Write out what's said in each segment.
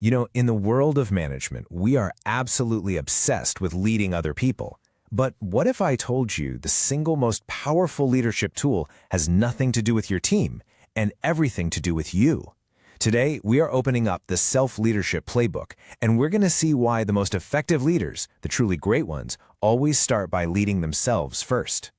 In the world of management, we are absolutely obsessed with leading other people. But what if I told you the single most powerful leadership tool has nothing to do with your team and everything to do with you? Today, we are opening up the Self-Leadership Playbook, and we're going to see why the most effective leaders, the truly great ones, always start by leading themselves first.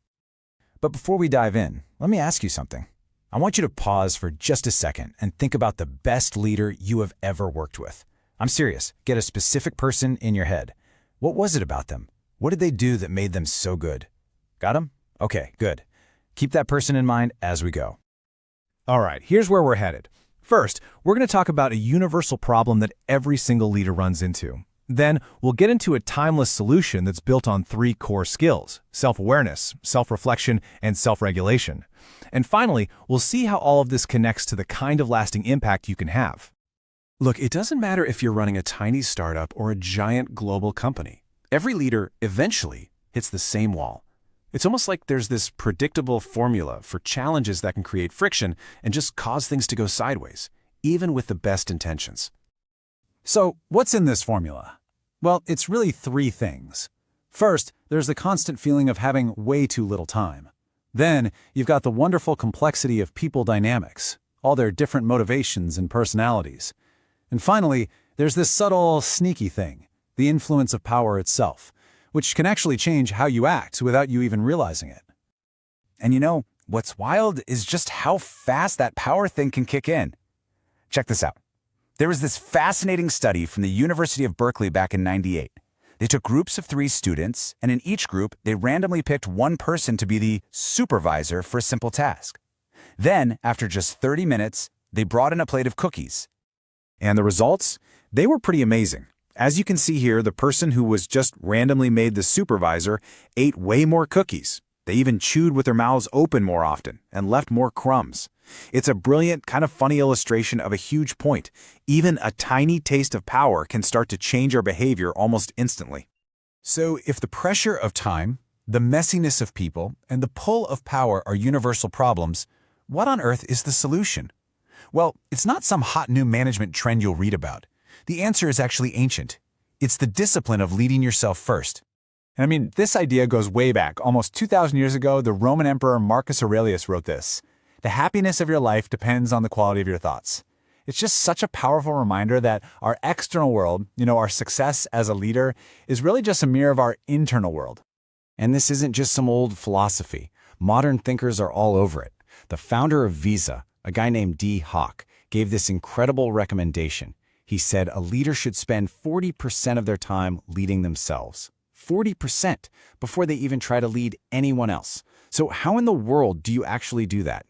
But before we dive in, let me ask you something. I want you to pause for just a second and think about the best leader you have ever worked with. I'm serious. Get a specific person in your head. What was it about them? What did they do that made them so good? Got them? Okay, good. Keep that person in mind as we go. All right, here's where we're headed. First, we're going to talk about a universal problem that every single leader runs into. Then, we'll get into a timeless solution that's built on 3 core skills: self-awareness, self-reflection, and self-regulation. And finally, we'll see how all of this connects to the kind of lasting impact you can have. Look, it doesn't matter if you're running a tiny startup or a giant global company. Every leader eventually hits the same wall. It's almost like there's this predictable formula for challenges that can create friction and just cause things to go sideways, even with the best intentions. So, what's in this formula? Well, it's really 3 things. First, there's the constant feeling of having way too little time. Then, you've got the wonderful complexity of people dynamics, all their different motivations and personalities. And finally, there's this subtle, sneaky thing, the influence of power itself, which can actually change how you act without you even realizing it. And what's wild is just how fast that power thing can kick in. Check this out. There was this fascinating study from the University of Berkeley back in '98. They took groups of 3 students, and in each group, they randomly picked one person to be the supervisor for a simple task. Then, after just 30 minutes, they brought in a plate of cookies. And the results? They were pretty amazing. As you can see here, the person who was just randomly made the supervisor ate way more cookies. They even chewed with their mouths open more often and left more crumbs. It's a brilliant, kind of funny illustration of a huge point. Even a tiny taste of power can start to change our behavior almost instantly. So if the pressure of time, the messiness of people, and the pull of power are universal problems, what on earth is the solution? Well, it's not some hot new management trend you'll read about. The answer is actually ancient. It's the discipline of leading yourself first. This idea goes way back. Almost 2,000 years ago, the Roman Emperor Marcus Aurelius wrote this: "The happiness of your life depends on the quality of your thoughts." It's just such a powerful reminder that our external world, our success as a leader, is really just a mirror of our internal world. And this isn't just some old philosophy. Modern thinkers are all over it. The founder of Visa, a guy named Dee Hock, gave this incredible recommendation. He said a leader should spend 40% of their time leading themselves. 40% before they even try to lead anyone else. So how in the world do you actually do that?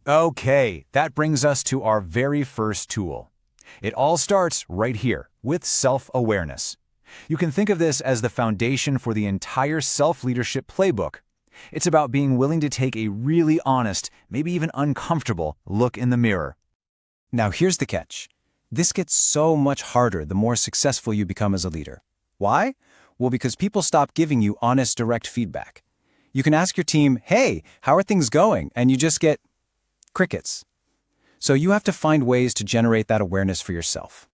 Okay, that brings us to our very first tool. It all starts right here with self-awareness. You can think of this as the foundation for the entire self-leadership playbook. It's about being willing to take a really honest, maybe even uncomfortable look in the mirror. Now here's the catch. This gets so much harder the more successful you become as a leader. Why? Well, because people stop giving you honest, direct feedback. You can ask your team, "Hey, how are things going?" And you just get crickets. So you have to find ways to generate that awareness for yourself.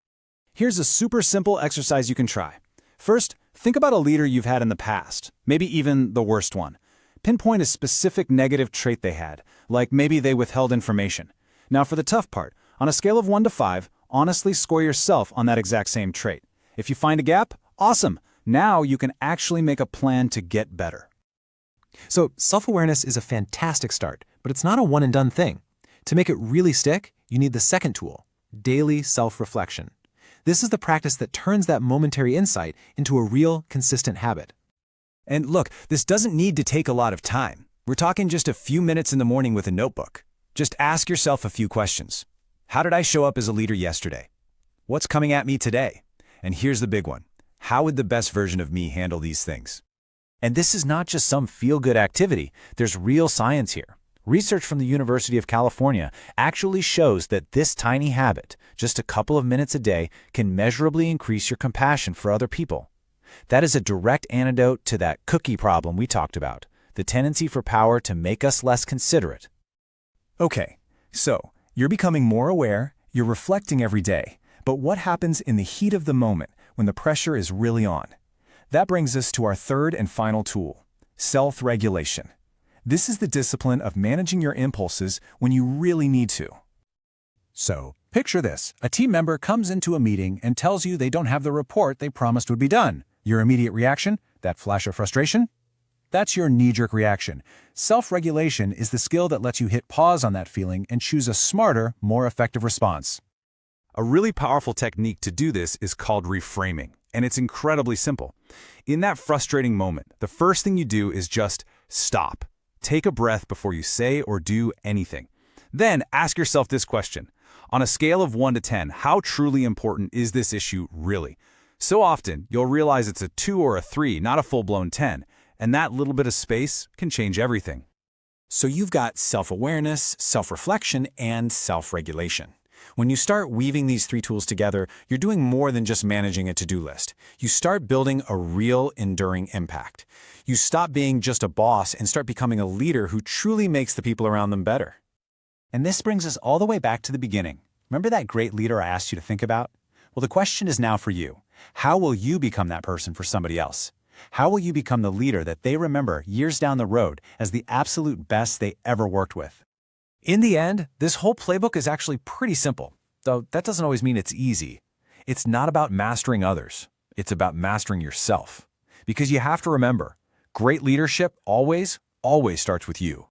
Here's a super simple exercise you can try. First, think about a leader you've had in the past, maybe even the worst one. Pinpoint a specific negative trait they had, like maybe they withheld information. Now for the tough part, on a scale of 1 to 5, honestly score yourself on that exact same trait. If you find a gap, awesome. Now you can actually make a plan to get better. So self-awareness is a fantastic start, but it's not a one-and-done thing. To make it really stick, you need the second tool, daily self-reflection. This is the practice that turns that momentary insight into a real, consistent habit. And look, this doesn't need to take a lot of time. We're talking just a few minutes in the morning with a notebook. Just ask yourself a few questions. How did I show up as a leader yesterday? What's coming at me today? And here's the big one. How would the best version of me handle these things? And this is not just some feel-good activity. There's real science here. Research from the University of California actually shows that this tiny habit, just a couple of minutes a day, can measurably increase your compassion for other people. That is a direct antidote to that cookie problem we talked about, the tendency for power to make us less considerate. Okay, so you're becoming more aware, you're reflecting every day, But what happens in the heat of the moment when the pressure is really on? That brings us to our third and final tool, self-regulation. This is the discipline of managing your impulses when you really need to. So, picture this. A team member comes into a meeting and tells you they don't have the report they promised would be done. Your immediate reaction? That flash of frustration? That's your knee-jerk reaction. Self-regulation is the skill that lets you hit pause on that feeling and choose a smarter, more effective response. A really powerful technique to do this is called reframing, and it's incredibly simple. In that frustrating moment, the first thing you do is just stop. Take a breath before you say or do anything. Then ask yourself this question. On a scale of 1 to 10, how truly important is this issue really? So often, you'll realize it's a 2 or a 3, not a full-blown 10, and that little bit of space can change everything. So you've got self-awareness, self-reflection, and self-regulation. When you start weaving these three tools together, you're doing more than just managing a to-do list. You start building a real, enduring impact. You stop being just a boss and start becoming a leader who truly makes the people around them better. And this brings us all the way back to the beginning. Remember that great leader I asked you to think about? Well, the question is now for you. How will you become that person for somebody else? How will you become the leader that they remember years down the road as the absolute best they ever worked with? In the end, this whole playbook is actually pretty simple, though that doesn't always mean it's easy. It's not about mastering others. It's about mastering yourself. Because you have to remember, great leadership always starts with you.